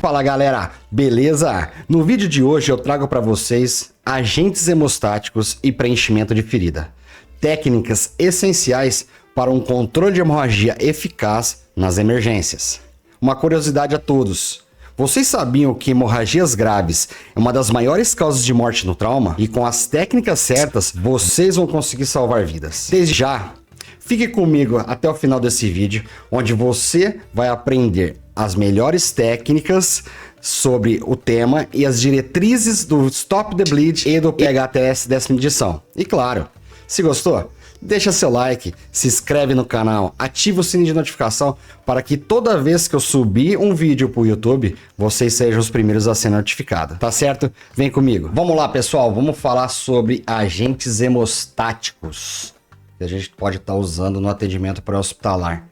Fala galera, beleza? No vídeo de hoje eu trago para vocês agentes hemostáticos e preenchimento de ferida. Técnicas essenciais para um controle de hemorragia eficaz nas emergências. Uma curiosidade a todos. Vocês sabiam que hemorragias graves é uma das maiores causas de morte no trauma? E com as técnicas certas, vocês vão conseguir salvar vidas. Desde já, fique comigo até o final desse vídeo, onde você vai aprender as melhores técnicas sobre o tema e as diretrizes do Stop the Bleed e do PHTS 10ª edição. E claro, se gostou, deixa seu like, se inscreve no canal, ativa o sininho de notificação para que toda vez que eu subir um vídeo para o YouTube, vocês sejam os primeiros a ser notificados, tá certo? Vem comigo. Vamos lá, pessoal, vamos falar sobre agentes hemostáticos que a gente pode estar usando no atendimento pré-hospitalar.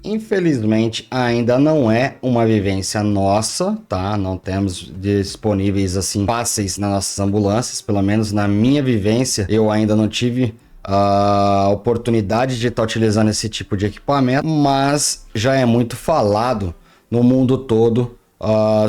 Infelizmente, ainda não é uma vivência nossa, tá? Não temos disponíveis assim fáceis nas nossas ambulâncias, pelo menos na minha vivência, eu ainda não tive a oportunidade de estar utilizando esse tipo de equipamento, mas já é muito falado no mundo todo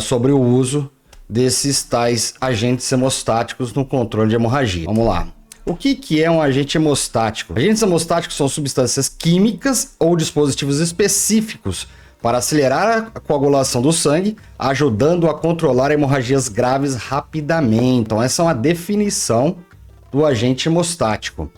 sobre o uso desses tais agentes hemostáticos no controle de hemorragia. Vamos lá. O que é um agente hemostático? Agentes hemostáticos são substâncias químicas ou dispositivos específicos para acelerar a coagulação do sangue, ajudando a controlar hemorragias graves rapidamente. Então, essa é uma definição do agente hemostático.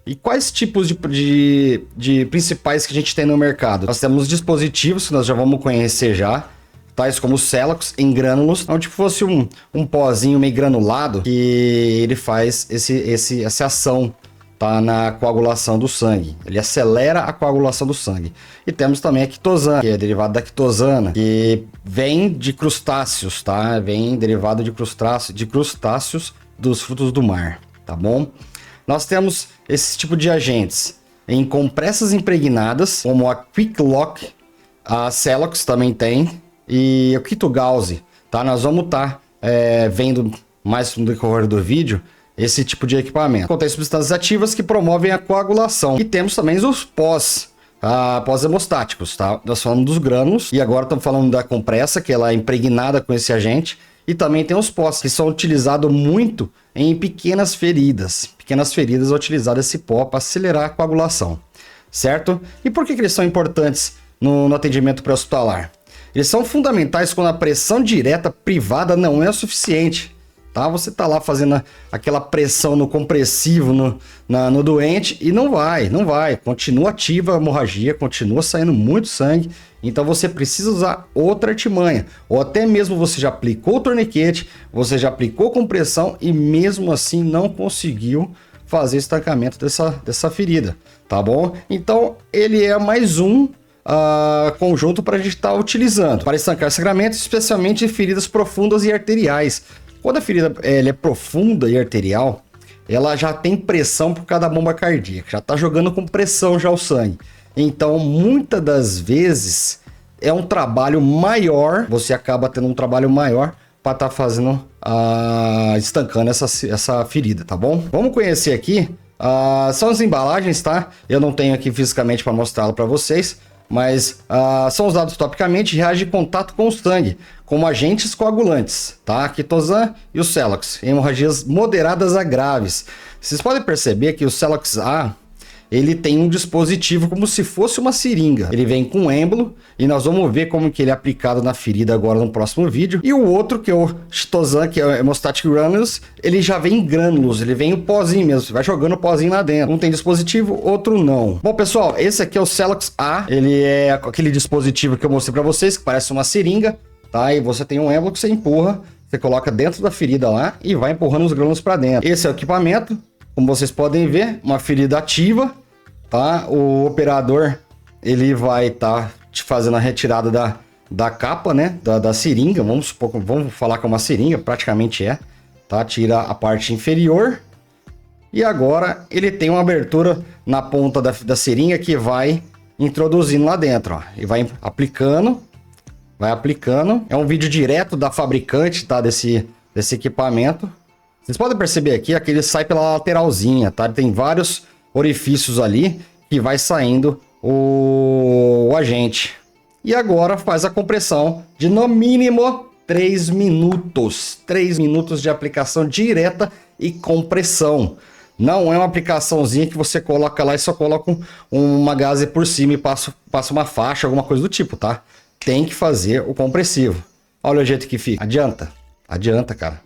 E quais tipos de principais que a gente tem no mercado? Nós temos dispositivos que nós já vamos conhecer já, tais como o Celox em grânulos, onde fosse um pozinho meio granulado que ele faz essa ação, tá, na coagulação do sangue. Ele acelera a coagulação do sangue. E temos também a quitosana, que é derivado da quitosana, que vem de crustáceos, tá? Vem derivado de crustáceos dos frutos do mar, tá bom? Nós temos esse tipo de agentes em compressas impregnadas, como a Quick Lock, a Celox também tem, e o Quitogauze, tá? Nós vamos estar vendo mais no decorrer do vídeo esse tipo de equipamento. Contém substâncias ativas que promovem a coagulação. E temos também os pós-hemostáticos, tá? Nós falamos dos grânulos e agora estamos falando da compressa, que ela é impregnada com esse agente. E também tem os pós, que são utilizados muito em pequenas feridas. Pequenas feridas é utilizado esse pó para acelerar a coagulação, certo? E por que eles são importantes no atendimento pré-hospitalar? Eles são fundamentais quando a pressão direta privada não é o suficiente, tá? Você tá lá fazendo aquela pressão no compressivo no doente e não vai. Continua ativa a hemorragia, continua saindo muito sangue. Então você precisa usar outra artimanha. Ou até mesmo você já aplicou o torniquete, você já aplicou compressão e mesmo assim não conseguiu fazer estancamento dessa ferida, tá bom? Então ele é mais um conjunto para a gente estar utilizando para estancar sangramento, especialmente em feridas profundas e arteriais. Quando a ferida ela é profunda e arterial, ela já tem pressão por causa da bomba cardíaca, já está jogando com pressão já o sangue. Então, muitas das vezes é um trabalho maior, você acaba tendo um trabalho maior para estar fazendo, estancando essa ferida, tá bom? Vamos conhecer aqui, são as embalagens, tá? Eu não tenho aqui fisicamente para mostrá-lo para vocês, mas são usados topicamente e reagem em contato com o sangue, como agentes coagulantes, tá? A quitosana e o Celox, em hemorragias moderadas a graves. Vocês podem perceber que o Celox A, ele tem um dispositivo como se fosse uma seringa. Ele vem com um êmbolo e nós vamos ver como que ele é aplicado na ferida agora no próximo vídeo. E o outro, que é o Chitosan, que é o Hemostatic Granules, ele já vem em grânulos, ele vem o pozinho mesmo, você vai jogando o pozinho lá dentro. Um tem dispositivo, outro não. Bom, pessoal, esse aqui é o Celox A, ele é aquele dispositivo que eu mostrei para vocês, que parece uma seringa, tá? E você tem um êmbolo que você empurra, você coloca dentro da ferida lá e vai empurrando os grânulos para dentro. Esse é o equipamento. Como vocês podem ver, uma ferida ativa, tá? O operador, ele vai estar fazendo a retirada da capa, né? Da seringa, vamos falar que é uma seringa, praticamente é, tá? Tira a parte inferior e agora ele tem uma abertura na ponta da seringa que vai introduzindo lá dentro, ó, e vai aplicando. É um vídeo direto da fabricante, tá? Desse equipamento. Vocês podem perceber aqui que ele sai pela lateralzinha, tá? Ele tem vários orifícios ali que vai saindo o agente. E agora faz a compressão de no mínimo 3 minutos. 3 minutos de aplicação direta e compressão. Não é uma aplicaçãozinha que você coloca lá e só coloca uma gaze por cima e passa uma faixa, alguma coisa do tipo, tá? Tem que fazer o compressivo. Olha o jeito que fica. Adianta. Adianta, cara.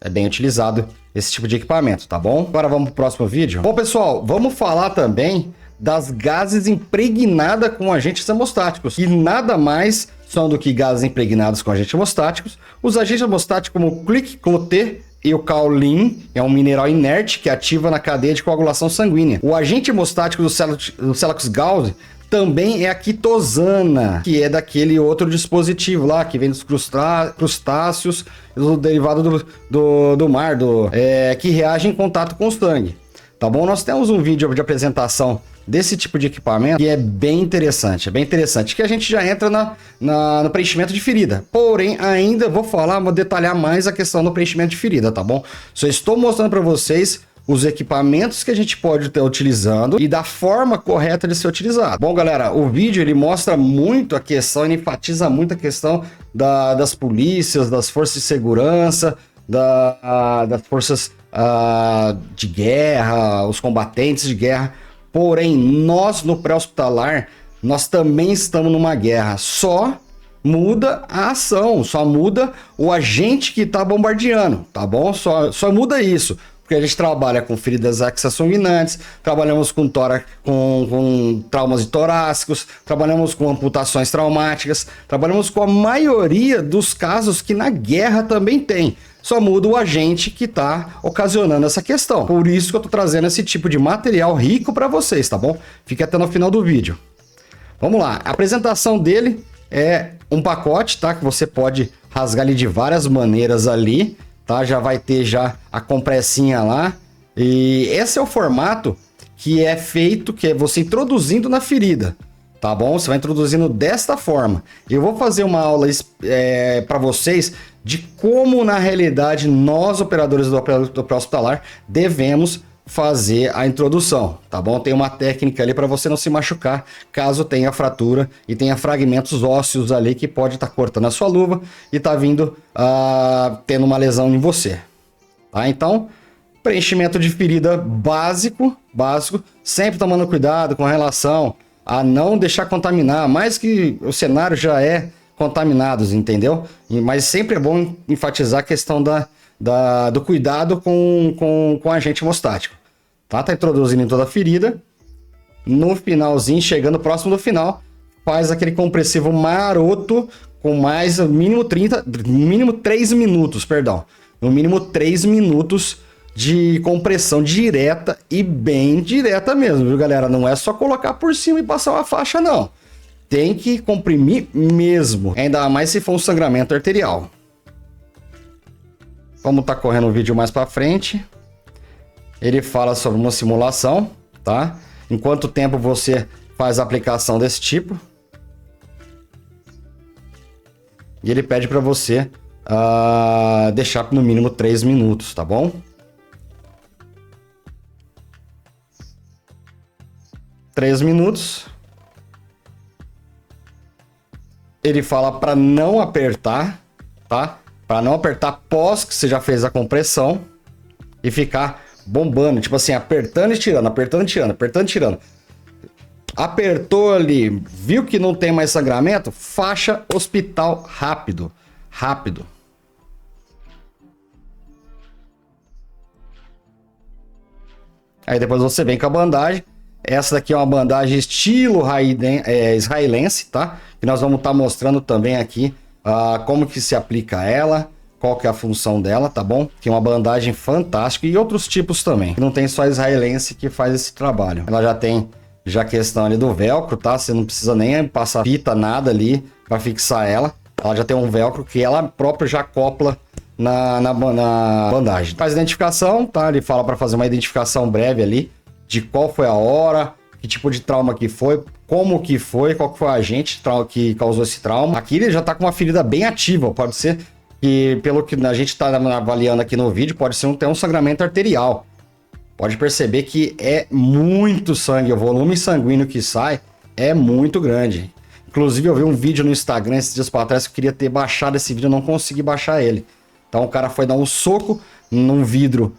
É bem utilizado esse tipo de equipamento, tá bom? Agora vamos pro próximo vídeo. Bom, pessoal, vamos falar também das gases impregnadas com agentes hemostáticos. E nada mais são do que gases impregnados com agentes hemostáticos. Os agentes hemostáticos como o Click-Cloté e o kaolin é um mineral inerte que ativa na cadeia de coagulação sanguínea. O agente hemostático do Selacox-Gauss também é a quitosana, que é daquele outro dispositivo lá, que vem dos crustáceos, do derivado do mar, que reage em contato com o sangue. Tá bom? Nós temos um vídeo de apresentação desse tipo de equipamento que é bem interessante, que a gente já entra no preenchimento de ferida. Porém, ainda vou detalhar mais a questão do preenchimento de ferida, tá bom? Só estou mostrando para vocês os equipamentos que a gente pode estar utilizando e da forma correta de ser utilizado. Bom, galera, o vídeo ele mostra muito a questão, ele enfatiza muito a questão das polícias, das forças de segurança, das forças de guerra, os combatentes de guerra. Porém, nós no pré-hospitalar, nós também estamos numa guerra. Só muda a ação, só muda o agente que está bombardeando, tá bom? Só muda isso. Porque a gente trabalha com feridas axosanguinantes, trabalhamos com traumas torácicos, trabalhamos com amputações traumáticas, trabalhamos com a maioria dos casos que na guerra também tem. Só muda o agente que está ocasionando essa questão. Por isso que eu estou trazendo esse tipo de material rico para vocês, tá bom? Fique até no final do vídeo. Vamos lá, a apresentação dele é um pacote, tá? Que você pode rasgar ele de várias maneiras ali, tá? Já vai ter já a compressinha lá. E esse é o formato que é feito, que é você introduzindo na ferida, tá bom? Você vai introduzindo desta forma. Eu vou fazer uma aula para vocês de como, na realidade, nós, operadores do pré-hospitalar, devemos fazer a introdução, tá bom? Tem uma técnica ali para você não se machucar, caso tenha fratura e tenha fragmentos ósseos ali que pode estar cortando a sua luva e tá vindo, tendo uma lesão em você, tá? Então, preenchimento de ferida básico, sempre tomando cuidado com relação a não deixar contaminar, mais que o cenário já é contaminados, entendeu? Mas sempre é bom enfatizar a questão do cuidado com agente hemostático. Tá introduzindo em toda a ferida. No finalzinho, chegando próximo do final, faz aquele compressivo maroto com mais no mínimo 3 minutos, perdão. No mínimo 3 minutos de compressão direta e bem direta mesmo, viu, galera? Não é só colocar por cima e passar uma faixa, não. Tem que comprimir mesmo, ainda mais se for um sangramento arterial. Como tá correndo o vídeo mais para frente, ele fala sobre uma simulação, tá? Em quanto tempo você faz a aplicação desse tipo. E ele pede para você deixar no mínimo 3 minutos, tá bom? 3 minutos. Ele fala para não apertar, tá? Para não apertar após que você já fez a compressão e ficar bombando, tipo assim, apertando e tirando, apertando e tirando, apertando e tirando. Apertou ali, viu que não tem mais sangramento? Faixa hospital rápido, rápido. Aí depois você vem com a bandagem. Essa daqui é uma bandagem estilo israelense, tá? Que nós vamos estar mostrando também aqui como que se aplica ela, qual que é a função dela, tá bom? Que é uma bandagem fantástica e outros tipos também. Não tem só israelense que faz esse trabalho. Ela já tem a questão ali do velcro, tá? Você não precisa nem passar fita, nada ali para fixar ela. Ela já tem um velcro que ela própria já acopla na bandagem. Faz identificação, tá? Ele fala para fazer uma identificação breve ali de qual foi a hora, que tipo de trauma que foi, como que foi, qual que foi o agente que causou esse trauma. Aqui ele já tá com uma ferida bem ativa, pode ser que, pelo que a gente está avaliando aqui no vídeo, pode ser até um sangramento arterial. Pode perceber que é muito sangue, o volume sanguíneo que sai é muito grande. Inclusive eu vi um vídeo no Instagram esses dias para trás que eu queria ter baixado esse vídeo, eu não consegui baixar ele. Então o cara foi dar um soco num vidro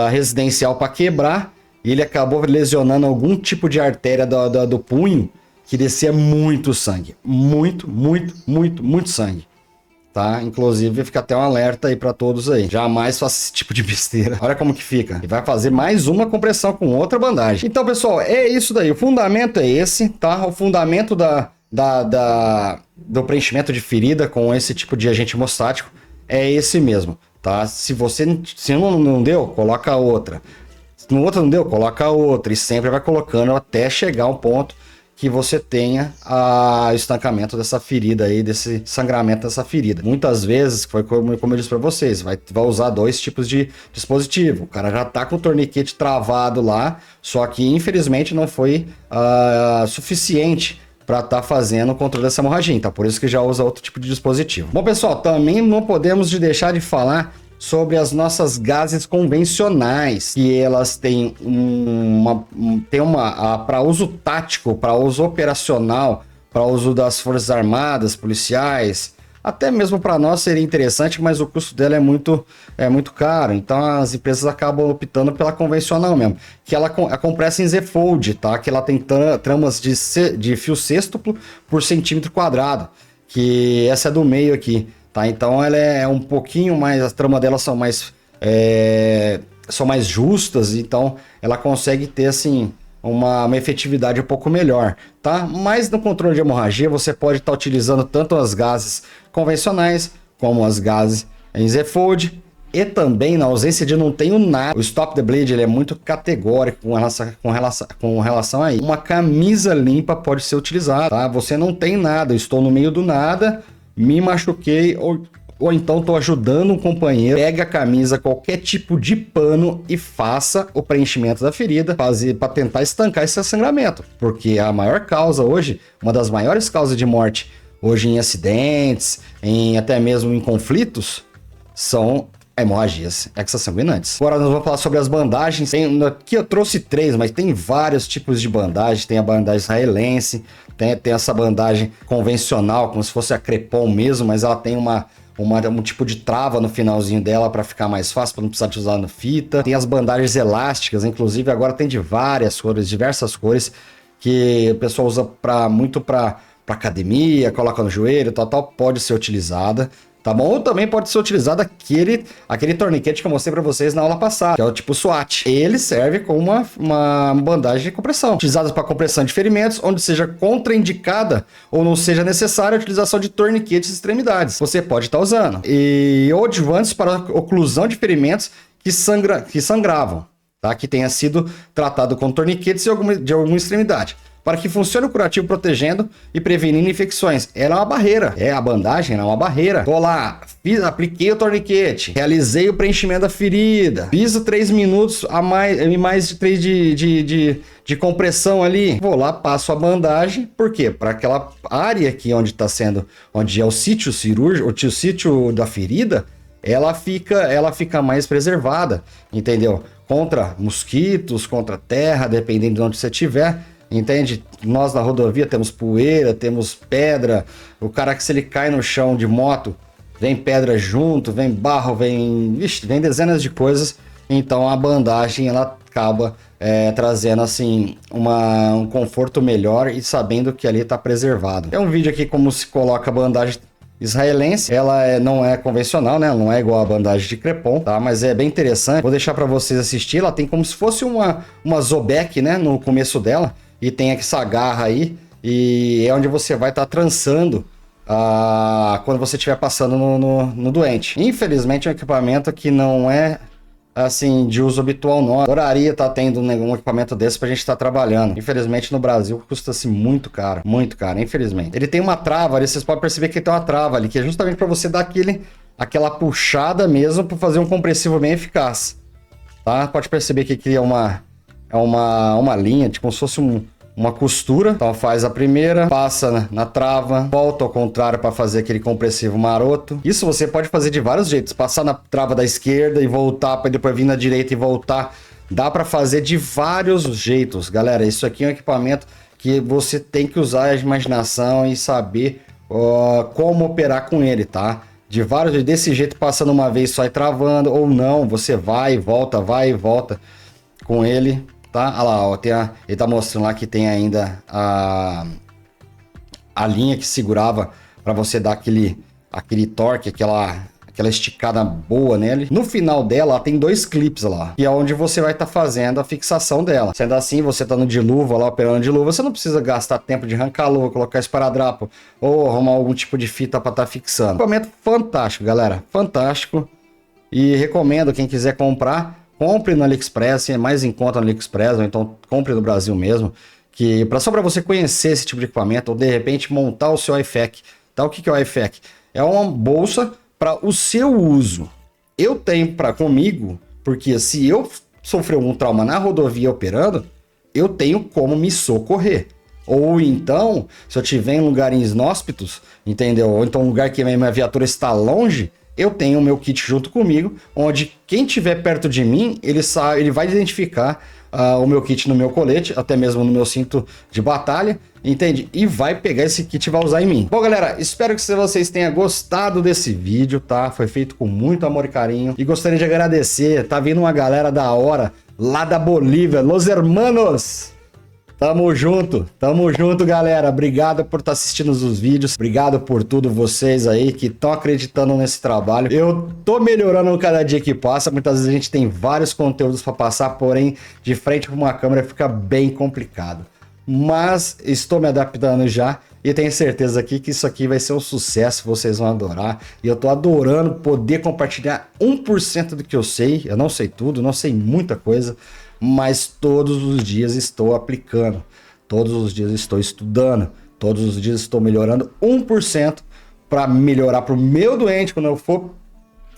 residencial para quebrar e ele acabou lesionando algum tipo de artéria do punho que descia muito sangue. Muito sangue. Tá? Inclusive fica até um alerta aí para todos aí. Jamais faça esse tipo de besteira. Olha como que fica. E vai fazer mais uma compressão com outra bandagem. Então, pessoal, é isso daí. O fundamento é esse, tá? O fundamento do preenchimento de ferida com esse tipo de agente hemostático é esse mesmo, tá? Se não deu, coloca outra. Se no outro não deu, coloca outra. E sempre vai colocando até chegar ao ponto que você tenha o estancamento dessa ferida aí, desse sangramento dessa ferida. Muitas vezes, foi como eu disse para vocês, vai usar 2 tipos de dispositivo. O cara já tá com o torniquete travado lá, só que infelizmente não foi suficiente para estar fazendo o controle dessa hemorragia. Então, por isso que já usa outro tipo de dispositivo. Bom, pessoal, também não podemos deixar de falar sobre as nossas gases convencionais, que elas têm para uso tático, para uso operacional, para uso das Forças Armadas, policiais, até mesmo para nós seria interessante, mas o custo dela é muito caro, então as empresas acabam optando pela convencional mesmo, que ela a compressa em Z-Fold, tá? Que ela tem tramas de fio sextuplo por centímetro quadrado, que essa é do meio aqui. Tá, então ela é um pouquinho mais, as tramas dela são mais justas, então ela consegue ter assim uma efetividade um pouco melhor, tá? Mas no controle de hemorragia você pode estar utilizando tanto as gases convencionais como as gases em Z-Fold, e também na ausência de não tenho nada. O Stop the Bleed ele é muito categórico com relação a isso. Uma camisa limpa pode ser utilizada, tá? Você não tem nada, eu estou no meio do nada, me machuquei, ou então estou ajudando um companheiro, pega a camisa, qualquer tipo de pano e faça o preenchimento da ferida para tentar estancar esse sangramento, porque a maior causa hoje, uma das maiores causas de morte hoje em acidentes, até mesmo em conflitos, são hemorragias extrasanguinantes. Agora nós vamos falar sobre as bandagens. Aqui eu trouxe 3, mas tem vários tipos de bandagem. Tem a bandagem israelense, tem essa bandagem convencional, como se fosse a Crepom mesmo, mas ela tem um tipo de trava no finalzinho dela para ficar mais fácil, para não precisar de usar na fita. Tem as bandagens elásticas, inclusive agora tem de várias cores, diversas cores, que o pessoal usa muito para academia, coloca no joelho, tal, pode ser utilizada. Tá bom? Ou também pode ser utilizado aquele torniquete que eu mostrei para vocês na aula passada, que é o tipo SWAT. Ele serve como uma bandagem de compressão, utilizada para compressão de ferimentos, onde seja contraindicada ou não seja necessária a utilização de torniquetes de extremidades. Você pode estar usando. Ou adjuvantes para oclusão de ferimentos que sangravam, tá? Que tenha sido tratado com torniquetes de alguma extremidade, para que funcione o curativo protegendo e prevenindo infecções. Ela é uma barreira. A bandagem é uma barreira. Tô lá, apliquei o torniquete, realizei o preenchimento da ferida, fiz 3 minutos mais de 3 de compressão ali. Vou lá, passo a bandagem. Por quê? Para aquela área aqui onde é o sítio cirúrgico, o sítio da ferida, ela fica mais preservada, entendeu? Contra mosquitos, contra terra, dependendo de onde você estiver. Entende? Nós na rodovia temos poeira, temos pedra. O cara que se ele cai no chão de moto, vem pedra junto, vem barro, vem dezenas de coisas. Então a bandagem ela acaba trazendo assim um conforto melhor e sabendo que ali está preservado. É um vídeo aqui como se coloca a bandagem israelense. Ela não é convencional, né? Ela não é igual a bandagem de Crepom, tá? Mas é bem interessante. Vou deixar para vocês assistir. Ela tem como se fosse uma Zobec, né? No começo dela. E tem essa garra aí, e é onde você vai estar trançando quando você estiver passando no doente. Infelizmente é um equipamento que não é assim de uso habitual não. Adoraria estar tendo um equipamento desse pra gente estar trabalhando. Infelizmente no Brasil custa-se muito caro, infelizmente. Ele tem uma trava ali, vocês podem perceber que ele tem uma trava ali, que é justamente para você dar aquela puxada mesmo para fazer um compressivo bem eficaz. Tá? Pode perceber que aqui é uma linha, tipo como se fosse uma costura. Então faz a primeira, passa na trava, volta ao contrário para fazer aquele compressivo maroto. Isso você pode fazer de vários jeitos, passar na trava da esquerda e voltar para depois vir na direita e voltar. Dá para fazer de vários jeitos, galera. Isso aqui é um equipamento que você tem que usar a imaginação e saber como operar com ele, tá? Desse jeito, passando uma vez só e travando, ou não, você vai e volta com ele, tá? Olha lá, ó, ele tá mostrando lá que tem ainda a linha que segurava para você dar aquele torque, aquela esticada boa nele. No final dela, tem 2 clipes lá, que é onde você vai estar fazendo a fixação dela. Sendo assim, você tá no de luva lá, operando de luva, você não precisa gastar tempo de arrancar a luva, colocar esparadrapo ou arrumar algum tipo de fita para estar fixando. Equipamento fantástico, galera, fantástico. E recomendo, quem quiser comprar, compre no AliExpress, é mais em conta no AliExpress, ou então compre no Brasil mesmo, que só para você conhecer esse tipo de equipamento, ou de repente montar o seu IFAK. Tá? O que é o IFAK? É uma bolsa para o seu uso. Eu tenho comigo, porque se eu sofrer algum trauma na rodovia operando, eu tenho como me socorrer. Ou então, se eu estiver em lugares inóspitos, entendeu? Ou então um lugar que minha viatura está longe, eu tenho o meu kit junto comigo, onde quem estiver perto de mim, ele vai identificar o meu kit no meu colete, até mesmo no meu cinto de batalha, entende? E vai pegar esse kit e vai usar em mim. Bom, galera, espero que vocês tenham gostado desse vídeo, tá? Foi feito com muito amor e carinho. E gostaria de agradecer, tá vindo uma galera da hora lá da Bolívia, Los Hermanos! Tamo junto, galera. Obrigado por estar assistindo os vídeos. Obrigado por tudo, vocês aí que estão acreditando nesse trabalho. Eu tô melhorando cada dia que passa. Muitas vezes a gente tem vários conteúdos para passar, porém, de frente com uma câmera fica bem complicado. Mas estou me adaptando já e tenho certeza aqui que isso aqui vai ser um sucesso, vocês vão adorar. E eu tô adorando poder compartilhar 1% do que eu sei. Eu não sei tudo, não sei muita coisa, mas todos os dias estou aplicando, todos os dias estou estudando, todos os dias estou melhorando 1% para melhorar para o meu doente quando eu for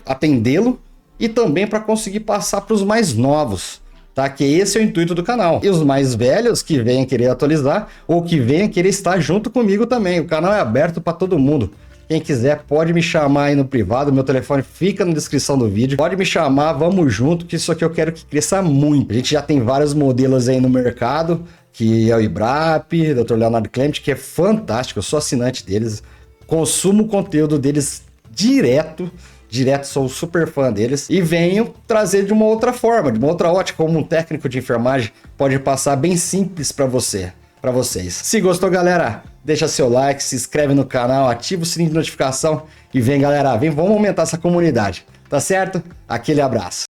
atendê-lo e também para conseguir passar para os mais novos, tá? Que esse é o intuito do canal. E os mais velhos que venham querer atualizar ou que venham querer estar junto comigo também. O canal é aberto para todo mundo. Quem quiser pode me chamar aí no privado, meu telefone fica na descrição do vídeo. Pode me chamar, vamos junto, que isso aqui eu quero que cresça muito. A gente já tem vários modelos aí no mercado, que é o Ibrap, Dr. Leonardo Clement, que é fantástico, eu sou assinante deles, consumo o conteúdo deles direto, sou super fã deles, e venho trazer de uma outra forma, de uma outra ótica, como um técnico de enfermagem pode passar bem simples para vocês. Se gostou, galera, deixa seu like, se inscreve no canal, ativa o sininho de notificação e vem, galera, vamos aumentar essa comunidade, tá certo? Aquele abraço.